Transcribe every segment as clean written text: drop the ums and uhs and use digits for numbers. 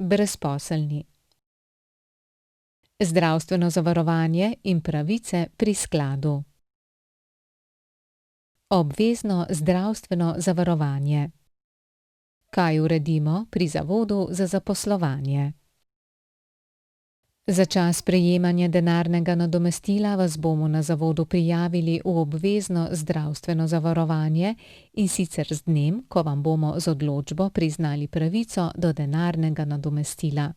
Brezposelni. Zdravstveno zavarovanje in pravice pri skladu. Obvezno zdravstveno zavarovanje. Kaj uredimo pri Zavodu za zaposlovanje? Za čas prejemanja denarnega nadomestila vas bomo na zavodu prijavili v obvezno zdravstveno zavarovanje, in sicer z dnem, ko vam bomo z odločbo priznali pravico do denarnega nadomestila.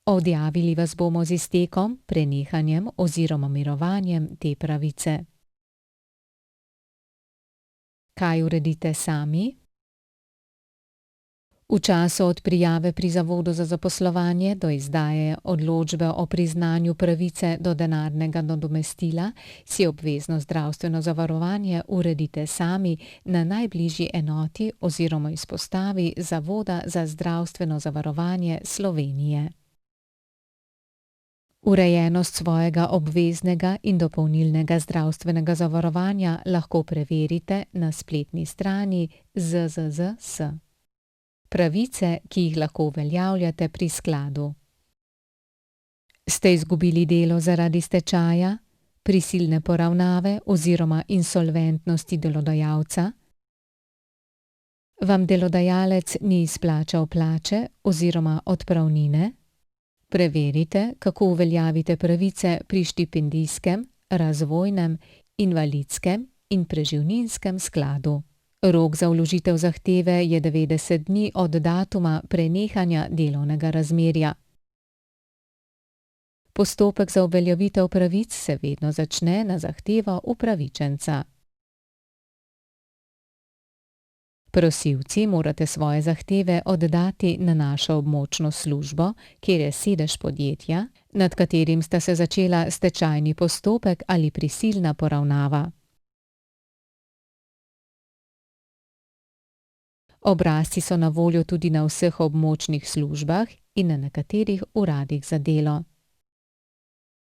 Odjavili vas bomo z iztekom, prenehanjem oziroma mirovanjem te pravice. Kaj uredite sami? V času od prijave pri Zavodu za zaposlovanje do izdaje odločbe o priznanju pravice do denarnega nadomestila si obvezno zdravstveno zavarovanje uredite sami na najbližji enoti oziroma izpostavi Zavoda za zdravstveno zavarovanje Slovenije. Urejenost svojega obveznega in dopolnilnega zdravstvenega zavarovanja lahko preverite na spletni strani ZZZS. Pravice, ki jih lahko uveljavljate pri skladu. Ste izgubili delo zaradi stečaja, prisilne poravnave oziroma insolventnosti delodajalca? Vam delodajalec ni izplačal plače oziroma odpravnine? Preverite, kako uveljavite pravice pri štipendijskem, razvojnem, invalidskem in preživninskem skladu. Rok za vložitev zahteve je 90 dni od datuma prenehanja delovnega razmerja. Postopek za uveljavitev pravic se vedno začne na zahtevo upravičenca. Prosilci morate svoje zahteve oddati na našo območno službo, kjer je sedež podjetja, nad katerim sta se začela stečajni postopek ali prisilna poravnava. Obrazci so na voljo tudi na vseh območnih službah in na nekaterih uradih za delo.